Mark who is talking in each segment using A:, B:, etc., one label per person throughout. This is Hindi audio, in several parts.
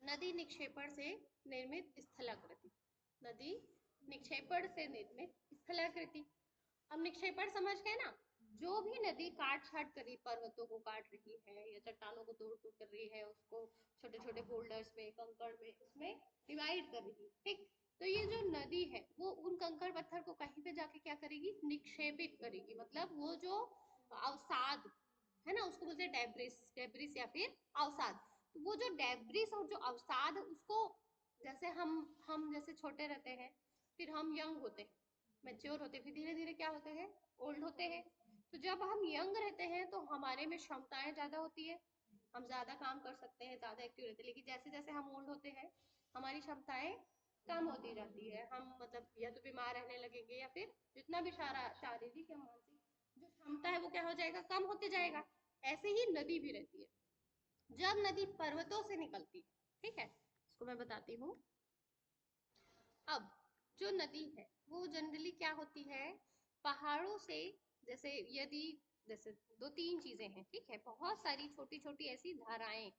A: नदी निक्षेपण से निर्मित स्थलाकृति। नदी निक्षेपण से निर्मित स्थलाकृति। अब निक्षेपण समझ गए ना, जो भी नदी काट छाट कर रही, पर्वतों को काट रही है या चट्टानों को तोड़ तोड़ कर रही है, उसको छोटे छोटे बोल्डर्स में, कंकड़ में, उसमें डिवाइड कर रही है, ठीक। तो ये जो नदी है वो उन कंकड़ पत्थर को कहीं पे जाके क्या करेगी, निक्षेपित करेगी। मतलब वो जो अवसाद है ना, उसको बोलते हैं डेब्रिस, डेब्रिस या फिर अवसाद। तो वो जो डेब्रिस और जो अवसाद है उसको, जैसे हम जैसे छोटे रहते हैं, फिर हम यंग होते हैं, मैच्योर होते हैं, फिर धीरे धीरे क्या होते हैं, ओल्ड होते हैं। तो जब हम यंग रहते हैं तो हमारे में क्षमताएं ज्यादा होती है, हम ज्यादा काम कर सकते हैं, ज्यादा एक्टिव रहते हैं। लेकिन जैसे जैसे हम ओल्ड होते हैं हमारी क्षमताएं कम होती जाती है। हम मतलब या तो बीमार रहने लगेंगे या फिर जितना भी सारा शारीरिक या मानसिक जो क्षमता है वो क्या हो जाएगा, कम होते जाएगा। ऐसे ही नदी भी रहती है। जब नदी पर्वतों से निकलती है, ठीक है, इसको मैं बताती हूँ। अब जो नदी है वो जनरली क्या होती है, पहाड़ों से, जैसे यदि, जैसे दो तीन चीजें हैं, ठीक है, बहुत सारी छोटी छोटी ऐसी धाराएं,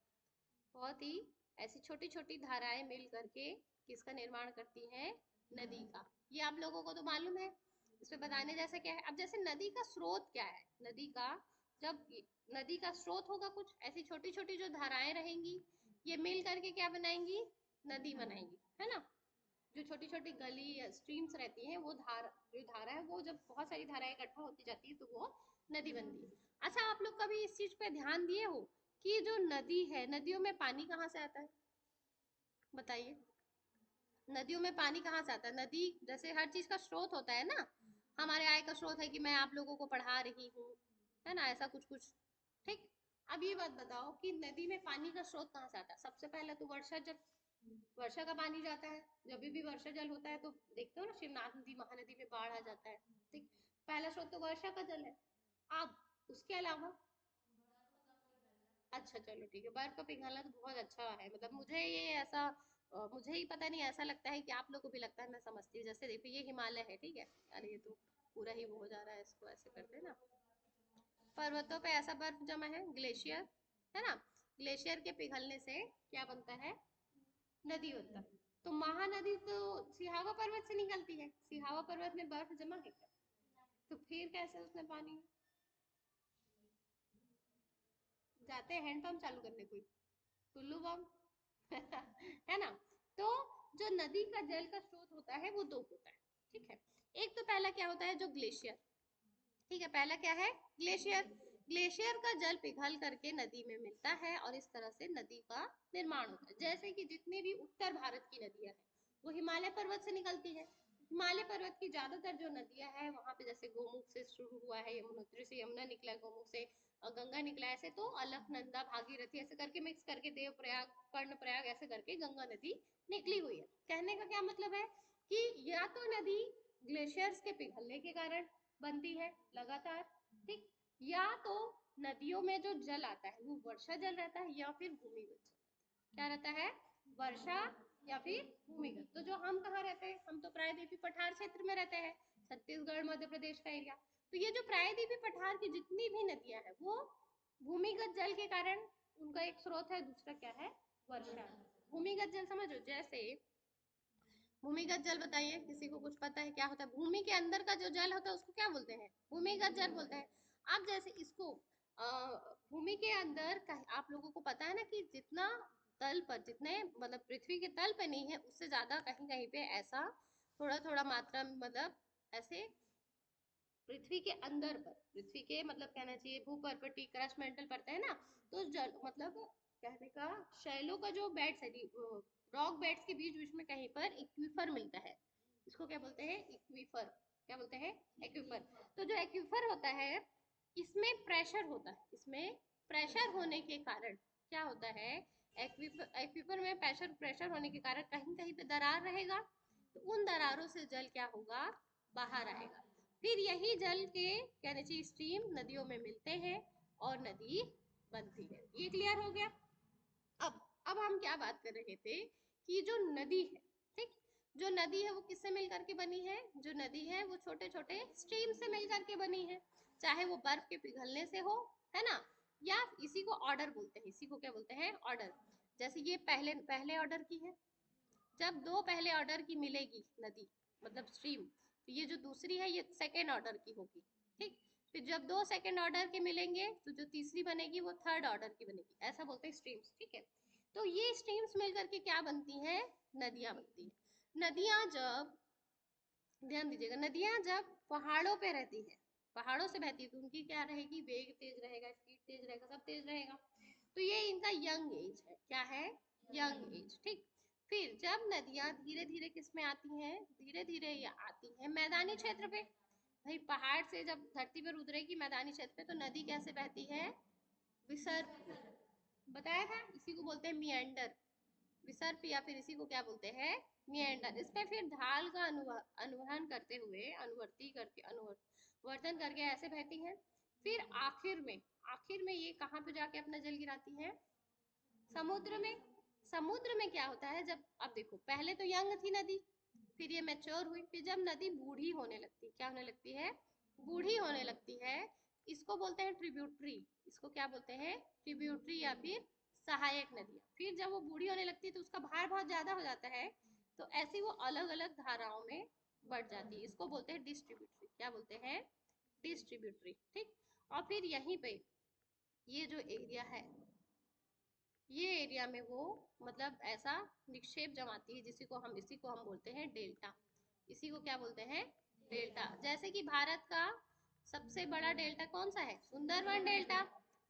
A: बहुत ही ऐसी छोटी छोटी धाराएं मिल करके किसका निर्माण करती हैं, नदी का। ये आप लोगों को तो मालूम है, इसमें बताने जैसा क्या है। अब जैसे नदी का स्रोत क्या है, नदी का, जब नदी का स्रोत होगा कुछ ऐसी छोटी छोटी जो धाराएं रहेंगी, ये मिल करके क्या बनाएंगी, नदी बनाएंगी, है ना। जो छोटी छोटी गली या स्ट्रीम्स रहती हैं, वो जो धारा है वो जब बहुत सारी धाराएं इकट्ठा होती जाती है तो वो नदी बनती है। अच्छा, आप लोग कभी इस चीज पे ध्यान दिए हो कि जो नदी है, नदियों में पानी कहाँ से आता है, बताइए। नदियों में पानी कहाँ से आता है, नदी जैसे हर चीज का स्रोत होता है ना, हमारे आय का स्रोत है कि मैं आप लोगों को पढ़ा रही हूँ, है ना, ऐसा कुछ कुछ, ठीक। अब ये बात बताओ कि नदी में पानी का स्रोत कहाँ से आता है। सबसे पहले तो वर्षा जल, वर्षा का पानी जाता है। जब भी वर्षा जल होता है तो देखते हो ना, शिवनाथ नदी, महानदी में बाढ़ आ जाता है, ठीक। पहला स्रोत तो वर्षा का जल है। अब उसके अलावा, अच्छा चलो ठीक है, बर्फ का पिघलना तो बहुत अच्छा है, मतलब मुझे ये ऐसा मुझे ही पता नहीं, ऐसा लगता है कि आप लोगों को भी लगता है, मैं समझती हूँ। जैसे देखो ये हिमालय है, ठीक है, अरे ये तो पूरा ही वो हो जा रहा है, इसको ऐसे करते ना, पर्वतों पे ऐसा बर्फ जमा है, ग्लेशियर, है ना। ग्लेशियर के पिघलने से क्या बनता है, नदी बनता है। तो महानदी तो सिहावा पर्वत से निकलती है, सिहावा पर्वत में बर्फ जमा है क्या, तो फिर कैसे उसमें पानी, जाते हैं हैंडपंप चालू करने कोई, टुल्लू बम है ना। तो जो नदी का जल का स्रोत होता है वो दो होता है, ठीक है। एक तो पहला क्या होता है, जो ग्लेशियर, ठीक है, पहला क्या है, ग्लेशियर। ग्लेशियर का जल पिघल करके नदी में मिलता है और इस तरह से नदी का निर्माण होता है। जैसे कि जितनी भी उत्तर भारत की नदियां हैं वो हिमालय पर्वत से निकलती है। हिमालय पर्वत की ज्यादातर जो नदियां हैं वहां पे, जैसे गोमुख से शुरू हुआ है, यमुनोत्री से यमुना निकला है, गोमुख से गंगा निकला है, ऐसे तो अलकनंदा, भागीरथी ऐसे करके मिक्स करके देवप्रयाग, कर्णप्रयाग ऐसे करके गंगा नदी निकली हुई है। कहने का क्या मतलब है कि या तो नदी ग्लेशियर्स के पिघलने के कारण बनती है लगातार, ठीक, या तो नदियों में जो जल आता है वो वर्षा जल रहता है या फिर भूमिगत जल, क्या रहता है, वर्षा या फिर भूमिगत। तो जो हम कहाँ रहते हैं, हम तो प्रायद्वीपीय पठार क्षेत्र में रहते हैं, छत्तीसगढ़ मध्य प्रदेश का एरिया। तो ये जो प्रायद्वीपीय पठार की जितनी भी नदियां हैं वो भूमिगत जल के कारण, उनका एक स्रोत है, दूसरा क्या है, वर्षा। भूमिगत जल समझो, जैसे भूमिगत जल बताइए, किसी को कुछ पता है क्या होता है, भूमि के अंदर का जो जल होता है उसको क्या बोलते हैं, भूमिगत जल बोलते हैं। अब जैसे इसको भूमि के अंदर आप लोगों को पता है ना कि जितना तल पर, जितने मतलब पृथ्वी के तल पर नहीं है, उससे ज्यादा कहीं कहीं पे ऐसा थोड़ा थोड़ा मात्रा में, मतलब ऐसे पृथ्वी के अंदर पर, पृथ्वी के मतलब कहना चाहिए भूपर्वती क्रस्ट मेंटल पड़ता है ना, तो जल मतलब कहने का, शैलों का जो बेड्स है, रॉक बेड्स के बीच बीच में कहीं पर इक्विफर मिलता है, इसको क्या बोलते हैं, इक्विफर, क्या बोलते हैं, एक्विफर। तो जो एक्विफर होता है इसमें प्रेशर होता है, इसमें प्रेशर होने के कारण क्या होता है, एक्विफर, एक्विफर में प्रेशर प्रेशर होने के कारण कहीं कहीं पे दरार रहेगा, तो उन दरारों से जल क्या होगा, बाहर आएगा। फिर यही जल के कहने चाहिए स्ट्रीम नदियों में मिलते हैं और नदी बनती है। ये क्लियर हो गया। अब हम क्या बात कर रहे थे कि जो नदी है, ठीक, जो नदी है वो किससे मिल करके बनी है, जो नदी है वो छोटे छोटे स्ट्रीम से मिल करके बनी है, चाहे वो बर्फ के पिघलने से हो, है ना, या इसी को ऑर्डर बोलते हैं, इसी को क्या बोलते हैं, ऑर्डर। जैसे ये पहले पहले ऑर्डर की है, जब दो पहले ऑर्डर की मिलेगी नदी मतलब स्ट्रीम, तो ये जो दूसरी है ये सेकेंड ऑर्डर की होगी, ठीक। फिर जब दो सेकेंड ऑर्डर के मिलेंगे तो जो तीसरी बनेगी वो थर्ड ऑर्डर की बनेगी, ऐसा बोलते हैं स्ट्रीम्स, ठीक है। तो ये स्ट्रीम्स मिलकर के क्या बनती हैं, नदियां बनती हैं। नदियां जब, ध्यान दीजिएगा, नदियां जब पहाड़ों पे रहती है, पहाड़ों से बहती है, तो उनकी क्या रहेगी, वेग तेज रहेगा, स्पीड तेज रहेगा, सब तेज रहेगा। तो ये इनका यंग एज है, क्या है, यंग एज, ठीक। फिर जब नदियां धीरे धीरे किस में आती हैं, धीरे धीरे ये आती हैं मैदानी क्षेत्र पे। भाई पहाड़ से जब धरती पर उतरेगी मैदानी क्षेत्र पे, तो नदी कैसे बहती है, विसर्प, बताया था, इसी को बोलते हैं मियंडर, विसर्प, या फिर इसी को क्या बोलते हैं, मियंडर। इसमें फिर ढाल का अनुवहन करते हुए, अनुवर्ती करके, अनुवर्तन करके ऐसे बहती हैं। फिर आखिर में ये कहाँ पे जाके अपना जल गिराती है, समुद्र में। समुद्र में क्या होता है, जब, अब देखो पहले तो यंग थी नदी, फिर ये मैच्योर हुई, फिर जब नदी बूढ़ी होने लगती है, क्या होने लगती है, बूढ़ी होने लगती है, इसको बोलते हैं ट्रिब्यूटरी, इसको क्या बोलते हैं, ट्रिब्यूटरी या फिर सहायक नदियां। फिर जब वो बूढ़ी होने लगती है तो उसका भार बहुत ज्यादा हो जाता है, तो ऐसी वो अलग अलग धाराओं में बढ़ जाती है, इसको बोलते हैं डिस्ट्रीब्यूटरी, क्या बोलते हैं, डिस्ट्रीब्यूटरी, ठीक। और फिर यहीं पे ये जो एरिया है, ये एरिया में वो मतलब ऐसा निक्षेप जमाती है, इसी को हम बोलते हैं डेल्टा, इसी को क्या बोलते हैं, डेल्टा। जैसे कि भारत का सबसे बड़ा डेल्टा कौन सा है, सुंदरवन डेल्टा,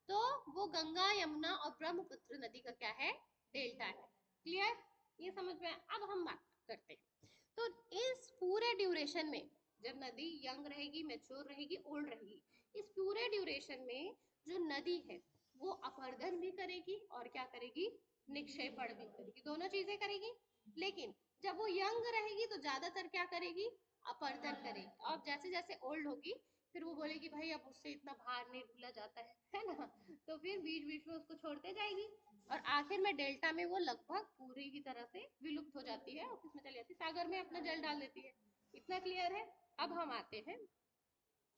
A: तो वो गंगा यमुना और ब्रह्मपुत्र नदी का क्या है, डेल्टा है। क्लियर, ये समझ में आया? अब हम बात करते हैं, तो इस पूरे ड्यूरेशन में, जब नदी यंग रहेगी, मेच्योर रहेगी, ओल्ड रहेगी, इस पूरे ड्यूरेशन में जो नदी है वो अपर्दन भी करेगी और क्या करेगी, निक्षेपण भी करेगी, दोनों चीजें करेगी। लेकिन जब वो यंग रहेगी तो ज्यादातर क्या करेगी, अपर्दन करेगी, और जैसे जैसे ओल्ड होगी फिर वो बोलेगी भाई अब उससे इतना भार नहीं ढूला जाता है ना, तो फिर बीच बीच में उसको छोड़ते जाएगी, और आखिर में डेल्टा में वो लगभग पूरी की तरह से विलुप्त हो जाती है और किसमें चली जाती है, सागर में अपना जल डाल देती है। इतना क्लियर है। अब हम आते हैं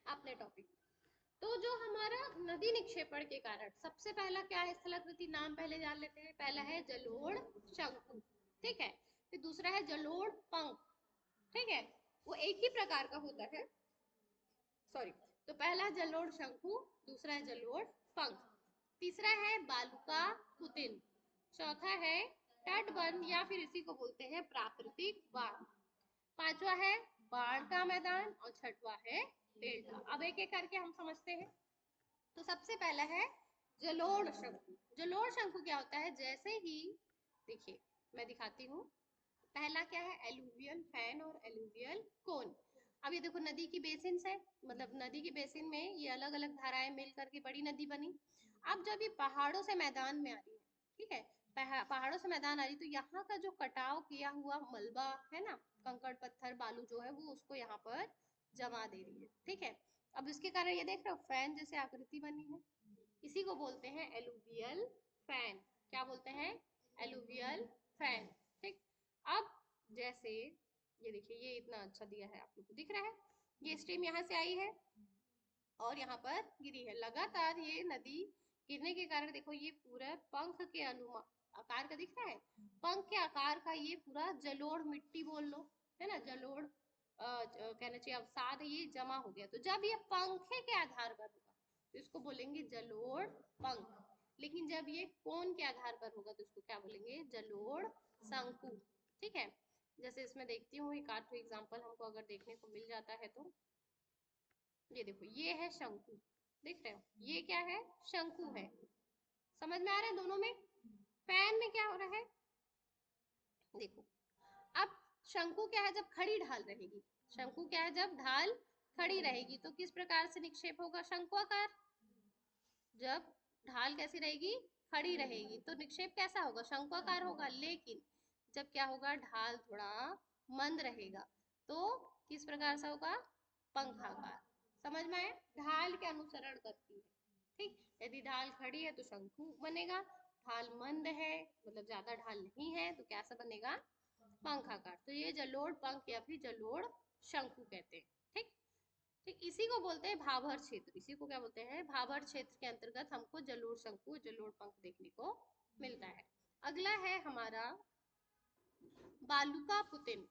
A: अपने टॉपिक। तो जो हमारा नदी निक्षेपण के कारण सबसे पहला क्या है, स्थलाकृति नाम पहले जान लेते हैं। पहला है जलोढ़ शंकु, ठीक है। फिर दूसरा है जलोढ़ पंख, ठीक है, वो एक ही प्रकार का होता है, सॉरी। तो पहला जलोढ़ शंकु, दूसरा है जलोढ़ पंख, तीसरा है बालुका पुतिन, चौथा है तटबंध या फिर इसी को बोलते हैं प्राकृतिक बांध, पांचवा है बाढ़ का मैदान, और छठवा है डेल्टा। अब एक एक करके हम समझते हैं। तो सबसे पहला है जलोढ़ शंकु। जलोढ़ शंकु क्या होता है, जैसे ही, देखिए मैं दिखाती हूँ। पहला क्या है, एलुवियल फैन और एलुवियल कोन। अब ये देखो नदी की बेसिन है, मतलब नदी की बेसिन में ये अलग अलग धाराएं मिल करके बड़ी नदी बनी। अब जब ये पहाड़ों से मैदान में आ रही है, ठीक है, पहाड़ों से मैदान आ रही, तो यहाँ का जो कटाव किया हुआ मलबा है ना, कंकड़ पत्थर बालू जो है वो उसको यहाँ पर जमा दे रही है, ठीक है। अब इसके कारण ये देख रहे हो फैन जैसे आकृति बनी है, इसी को बोलते हैं एलुवियल फैन। क्या बोलते हैं, एलुवियल फैन, ठीक। अब जैसे ये देखिए, ये इतना अच्छा दिया है, आप लोग को दिख रहा है, ये स्ट्रीम यहाँ से आई है और यहाँ पर गिरी है लगातार। ये नदी गिरने के कारण देखो ये पूरा पंख के अनुमान आकार का दिख रहा है, पंख के आकार का ये पूरा जलोढ़ मिट्टी बोल लो, है ना, जलोढ़ कहना चाहिए अवसाद है, ये जमा हो गया। तो जब ये पंखे के आधार पर होगा तो इसको बोलेंगे जलोढ़ पंख, लेकिन जब ये कोन के आधार पर होगा तो इसको क्या बोलेंगे, जलोढ़ शंकु, ठीक है। जैसे इसमें देखती हूँ एक आध एग्जाम्पल हमको अगर देखने को मिल जाता है तो, ये देखो ये है शंकु, देख रहे हो, ये क्या है, शंकु है। समझ में आ रहा है दोनों में। फैन में क्या हो रहा है, देखो, अब शंकु क्या है, जब खड़ी ढाल रहेगी, शंकु क्या है, जब ढाल खड़ी रहेगी तो किस प्रकार से निक्षेप होगा, शंकुआकार। जब ढाल कैसी रहेगी, खड़ी रहेगी, तो निक्षेप कैसा होगा, शंकुआकार होगा। लेकिन जब क्या होगा, ढाल थोड़ा मंद रहेगा तो किस प्रकार से होगा, पंखाकार। समझ में आया, ढाल के अनुसरण करती है, ठीक। यदि ढाल खड़ी है तो शंकु बनेगा, ढाल मंद है मतलब ज्यादा ढाल नहीं है तो कैसा बनेगा, पंखाकार। तो ये जलोढ़ पंख या फिर जलोढ़ शंकु कहते हैं, ठीक। ठीक, इसी को बोलते हैं भाभर क्षेत्र, इसी को क्या बोलते हैं, भाभर क्षेत्र के अंतर्गत हमको जलोढ़ शंकु जलोढ़ पंख देखने को मिलता है। अगला है हमारा बालुका पुतिन।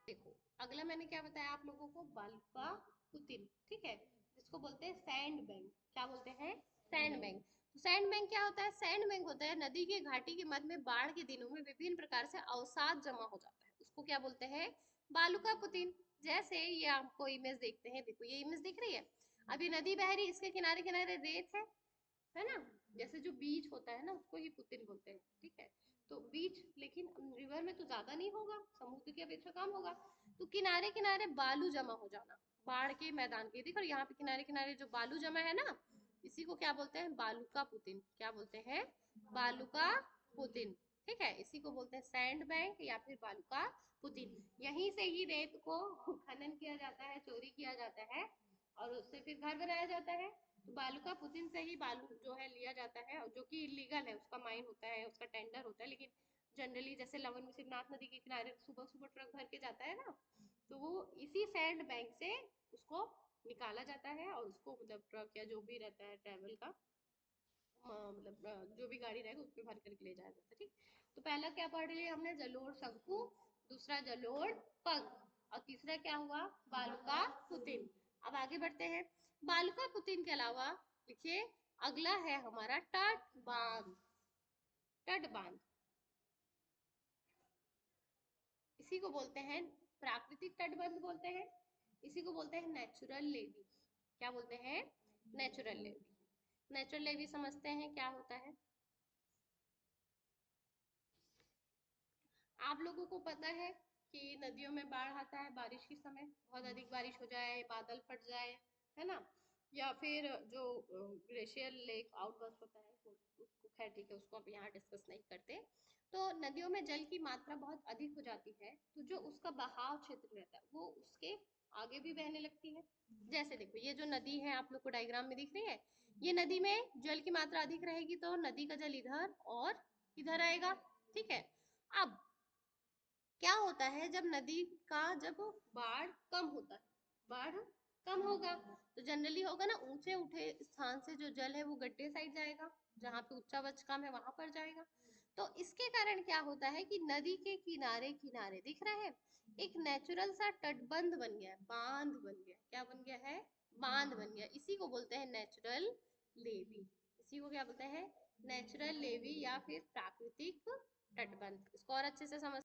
A: देखो अगला मैंने क्या बताया आप लोगों को, बालुका पुतिन, ठीक है, जिसको बोलते हैं सैंड बैंक। क्या बोलते हैं? Sand bank. तो सैंड बैंक क्या होता है? सैंड बैंक होता है नदी के घाटी के मध्य में बाढ़ के दिनों में विभिन्न प्रकार से अवसाद जमा हो जाता है, उसको क्या बोलते हैं? बालुका पुतिन। जैसे ये आपको इमेज देखते हैं, देखो ये इमेज दिख रही है, अभी नदी बह रही, इसके किनारे किनारे रेत है ना, जैसे जो बीच होता है ना उसको ही पुतिन बोलते हैं, ठीक है। तो बीच, लेकिन रिवर में तो ज्यादा नहीं होगा, समुद्र की अपेक्षा कम होगा। तो किनारे किनारे बालू जमा हो जाना बाढ़ के मैदान के, देखो यहाँ पे किनारे किनारे जो बालू जमा है ना, इसी को क्या बोलते हैं? बालुका पुतिन। क्या बोलते हैं? बालुका पुतिन, ठीक है। इसी को बोलते हैं सैंड बैंक या फिर बालुका पुतिन। यहीं से ही रेत को खनन किया जाता है, चोरी किया जाता है और उससे फिर घर बनाया जाता है। तो बालू का पुतिन से ही बालू जो है लिया जाता है, और जो कि इलीगल है, उसका माइन होता है, उसका टेंडर होता है, लेकिन जनरली जैसे लवन में शिवनाथ नदी के किनारे सुबह सुबह ट्रक भर के जाता है ना, तो वो इसी सैंड बैंक से उसको निकाला जाता है और उसको मतलब ट्रक या जो भी रहता है ट्रेवल का मतलब जो भी गाड़ी रहेगा उसमें भर करके ले जाया जाता है, ठीक। तो पहला क्या पढ़ लिया हमने? जलोढ़ शंकु, दूसरा जलोढ़ पंख, और तीसरा क्या हुआ? बालुका पुतिन। अब आगे बढ़ते हैं। बालुका पुतिन के अलावा लिखिए, अगला है हमारा तट बांध। तट बांध, इसी को बोलते हैं प्राकृतिक तटबंध बोलते हैं, इसी को बोलते हैं नेचुरल लेवी। क्या बोलते हैं? Natural levy. नेचुरल लेवी समझते हैं क्या होता है? आप लोगों को पता है कि नदियों में बाढ़ आता है बारिश के समय, बहुत अधिक बारिश हो जाए, बादल फट जाए, है ना, या फिर जो ग्लेशियर लेक आउटबर्स्ट होता है उसको, खैर ठीक है, उसको अब यहाँ डिस्कस नहीं करते। तो नदियों में जल की मात्रा बहुत अधिक हो जाती है, तो जो उसका बहाव क्षेत्र रहता है वो उसके आगे भी बहने लगती है। जैसे देखो ये जो नदी है आप लोग को डायग्राम में दिख रही है, ये नदी में जल की मात्रा अधिक रहेगी तो नदी का जल इधर और इधर आएगा, ठीक है। अब क्या होता है जब नदी का जब बाढ़ कम होता है, बाढ़ कम होगा तो जनरली होगा ना, ऊंचे उठे स्थान से जो जल है वो गड्ढे साइड जाएगा, जहाँ पे उच्चावच कम है वहां पर जाएगा। तो इसके कारण क्या होता है कि नदी के किनारे किनारे दिख रहा है एक नेचुरल सा तटबंध बन गया है, बांध बन गया, क्या बन गया है? बांध बन गया। इसी को बोलते हैं नेचुरल लेवी। इसी को क्या बोलते हैं? नेचुरल लेवी या फिर प्राकृतिक तटबंध। इसको और अच्छे से समझ,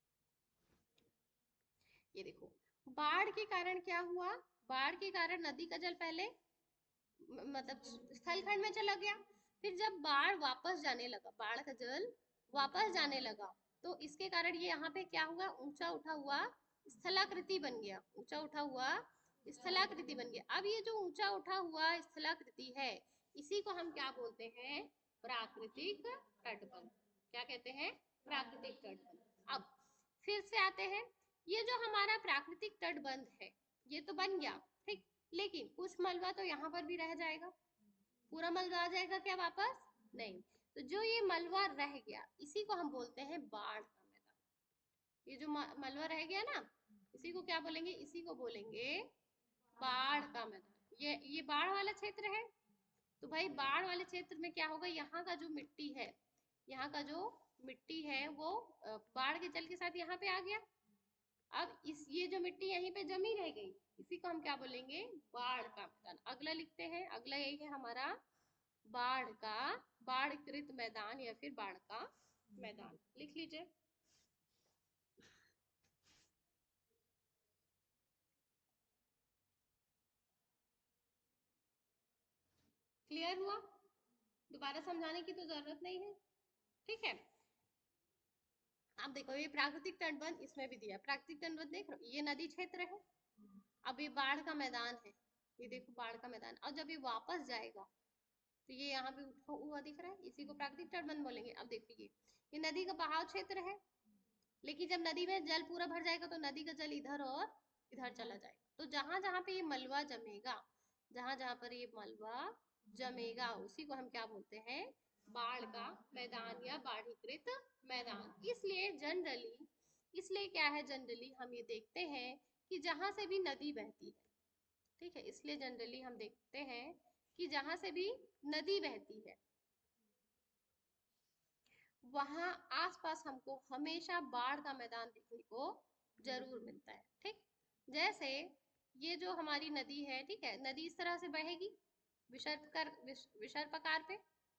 A: ये देखो बाढ़ के कारण क्या हुआ, बाढ़ के कारण नदी का जल पहले मतलब स्थल खंड में चला गया, फिर जब बाढ़ वापस जाने लगा, बाढ़ का जल वापस जाने लगा, तो इसके कारण ये यहाँ पे क्या हुआ? ऊंचा उठा हुआ स्थलाकृति बन गया, ऊंचा उठा हुआ स्थलाकृति बन गया। अब ये जो ऊंचा उठा हुआ स्थलाकृति है, इसी को हम क्या बोलते हैं? प्राकृतिक तटबंध। क्या कहते हैं? प्राकृतिक तटबंध। अब फिर से आते हैं, ये जो हमारा प्राकृतिक तटबंध है ये तो बन गया, ठीक, लेकिन कुछ मलबा तो यहाँ पर भी रह जाएगा, पूरा मलबा आ जाएगा क्या वापस? नहीं। तो जो ये मलबा रह गया इसी को हम बोलते हैं बाढ़ का मैदान। ये जो मलबा रह गया ना, इसी को क्या बोलेंगे? इसी को बोलेंगे बाढ़ का मैदान। ये बाढ़ वाला क्षेत्र है। तो भाई बाढ़ वाले क्षेत्र में क्या होगा? यहाँ का जो मिट्टी है, यहाँ का जो मिट्टी है वो बाढ़ के जल के साथ यहाँ पे आ गया। अब इस ये जो मिट्टी यहीं पे जमी रह गई, इसी को हम क्या बोलेंगे? बाढ़ का मैदान। अगला लिखते हैं, अगला यही है हमारा बाढ़ का, बाढ़कृत मैदान या फिर बाढ़ का मैदान, लिख लीजिए। क्लियर हुआ? दोबारा समझाने की तो जरूरत नहीं है, ठीक है। अब देखो ये प्राकृतिक तटबंध इसमें भी दिया, प्राकृतिक तटबंध देख रहे हो, ये नदी क्षेत्र है, अब ये बाढ़ का मैदान है, ये देखो बाढ़ का मैदान, और जब ये वापस जाएगा तो ये यहाँ पे उठा हुआ दिख रहा है, इसी को प्राकृतिक तटबंध बोलेंगे। अब देखिए ये नदी का बहाव क्षेत्र है, लेकिन जब नदी में जल पूरा भर जाएगा तो नदी का जल इधर और इधर चला जाएगा, तो जहां जहां पे ये मलबा जमेगा, जहां जहां पर ये मलबा जमेगा उसी को हम क्या बोलते हैं? बाढ़ का मैदान या बाढ़ीकृत मैदान। इसलिए जनरली, इसलिए क्या है, जनरली हम ये देखते हैं कि जहां से भी नदी बहती है, ठीक है, इसलिए जनरली हम देखते हैं कि जहां से भी नदी बहती है वहां आसपास हमको हमेशा बाढ़ का मैदान देखने को जरूर मिलता है। ठीक, जैसे ये जो हमारी नदी है, ठीक है, नदी इस तरह से बहेगी विसर्प आकार पे।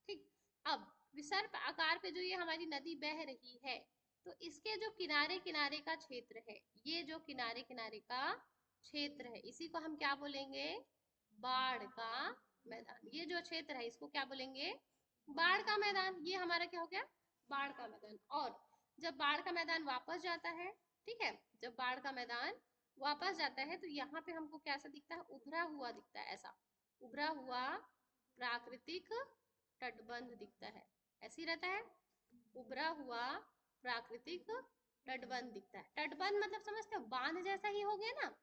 A: ठीक, अब विसर्प आकार पे जो ये हमारी नदी बह रही है, तो इसके जो किनारे किनारे का क्षेत्र है, ये जो किनारे किनारे का क्षेत्र है, इसी को हम क्या बोलेंगे? बाढ़ का मैदान। ये जो क्षेत्र है इसको क्या बोलेंगे? बाढ़ का मैदान। ये हमारा क्या हो गया? बाढ़ का मैदान। और जब बाढ़ का मैदान वापस जाता है, ठीक है, जब बाढ़ का मैदान वापस जाता है तो यहाँ पे हमको कैसा दिखता है? उभरा हुआ दिखता है, ऐसा उभरा हुआ प्राकृतिक तटबंध दिखता है। ऐसे ही रहता है, उभरा हुआ प्राकृतिक तटबंध दिखता है। तटबंध मतलब समझते हो? बांध जैसा ही हो गया ना।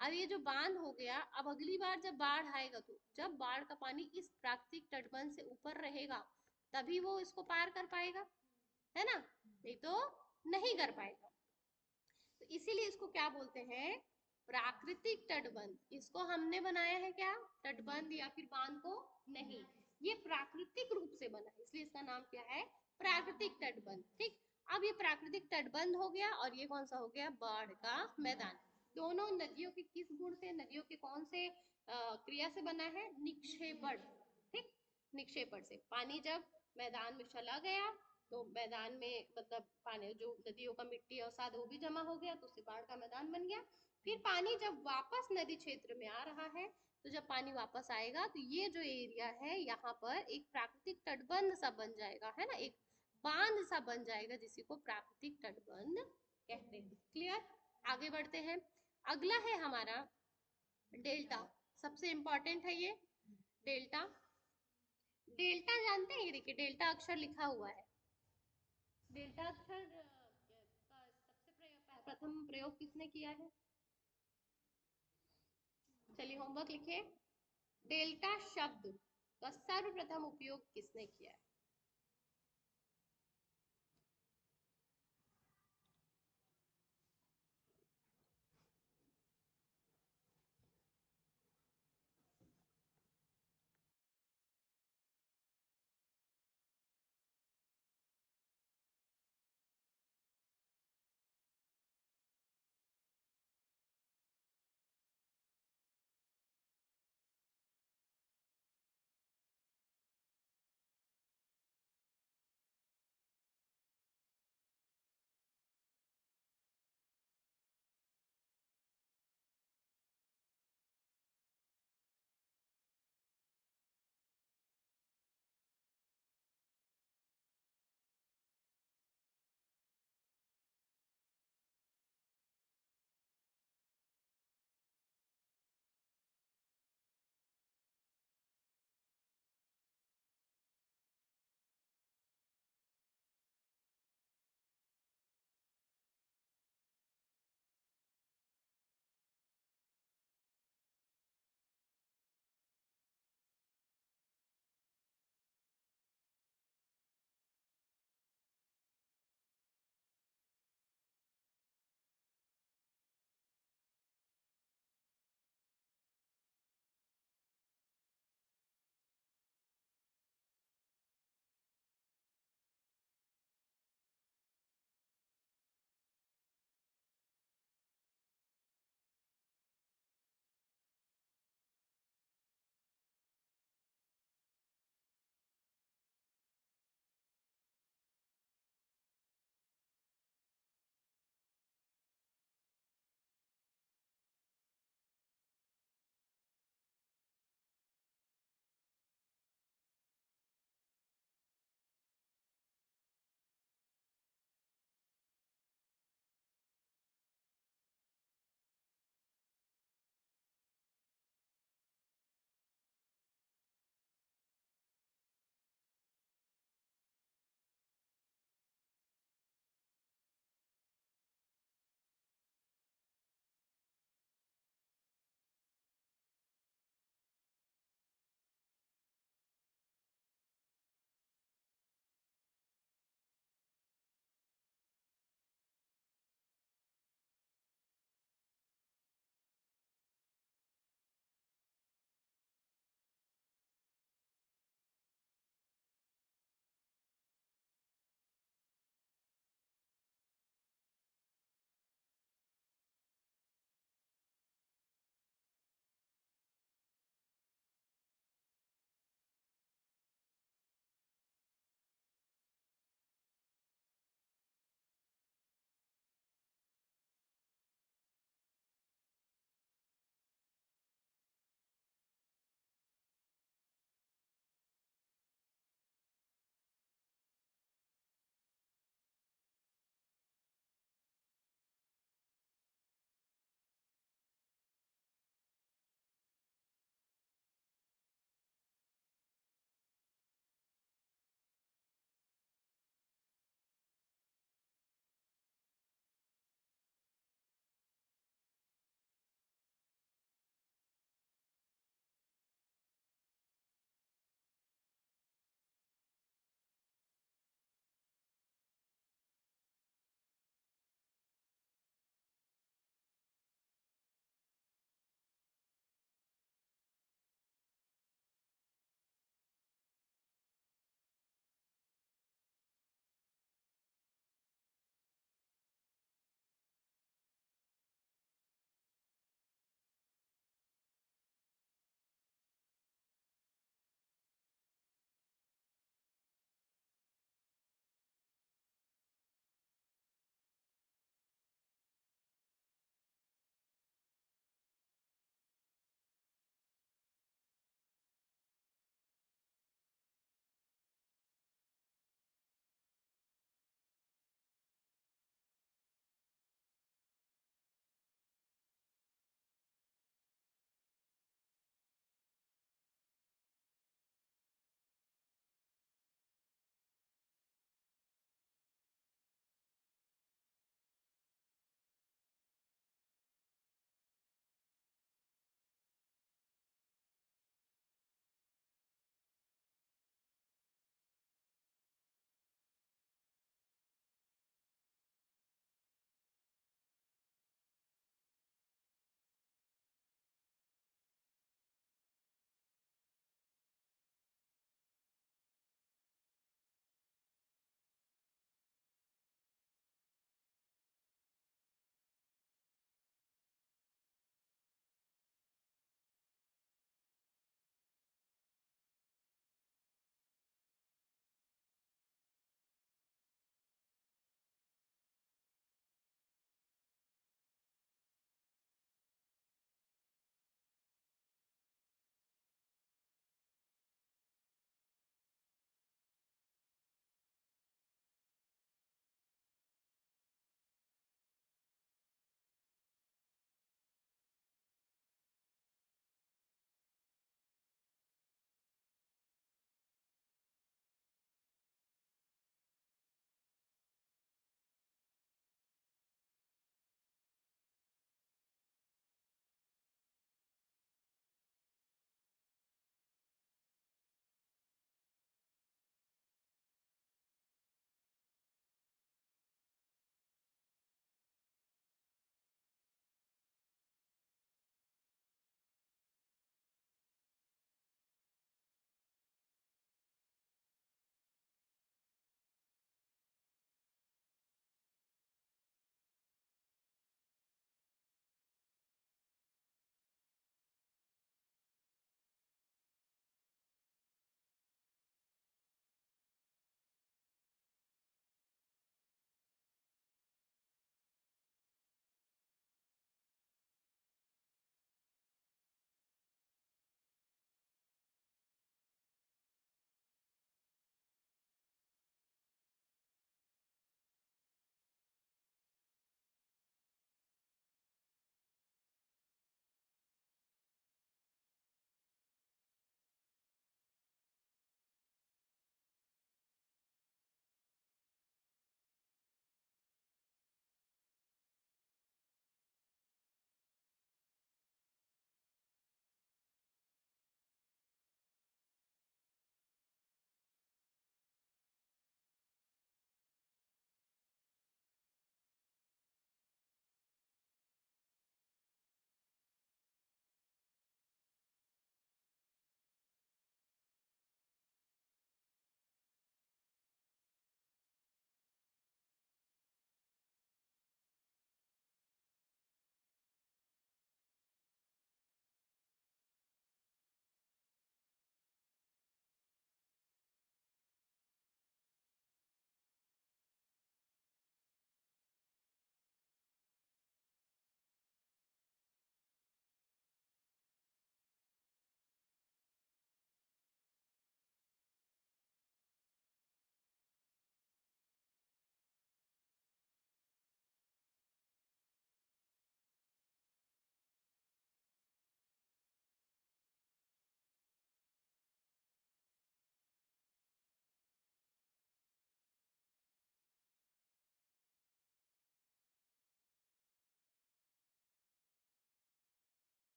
A: अब ये जो बांध हो गया, अब अगली बार जब बाढ़ आएगा तो जब बाढ़ का पानी इस प्राकृतिक तटबंध से ऊपर रहेगा तभी वो इसको पार कर पाएगा, है ना, नहीं तो नहीं कर पाएगा। तो इसीलिए इसको क्या बोलते हैं? प्राकृतिक तटबंध। इसको हमने बनाया है क्या? तटबंध या फिर बांध को? नहीं, ये प्राकृतिक रूप से बना है, इसलिए इसका नाम क्या है? प्राकृतिक तटबंध। ठीक, अब ये प्राकृतिक तटबंध हो गया और ये कौन सा हो गया? बाढ़ का मैदान। दोनों नदियों के किस गुण से, नदियों के कौन से क्रिया से बना है? निक्षेपण। ठीक, निक्षेपण से। पानी जब मैदान में चला गया तो मैदान में मतलब पानी जो नदियों का मिट्टी और साद वो भी जमा हो गया तो उससे बाढ़ का मैदान बन गया। फिर पानी जब वापस नदी क्षेत्र में आ रहा है तो जब पानी वापस आएगा तो ये जो एरिया है यहाँ पर एक प्राकृतिक तटबंध सा बन जाएगा, है ना, एक बांध सा बन जाएगा जिसी को प्राकृतिक तटबंध कहते हैं। क्लियर? आगे बढ़ते हैं। अगला है हमारा डेल्टा। सबसे इंपॉर्टेंट है ये डेल्टा। डेल्टा जानते हैं? ये देखिए डेल्टा अक्षर लिखा हुआ है। डेल्टा अक्षर का सबसे प्रथम प्रयोग किसने किया है? चलिए होमवर्क लिखिए। डेल्टा शब्द का सर्वप्रथम उपयोग किसने किया है?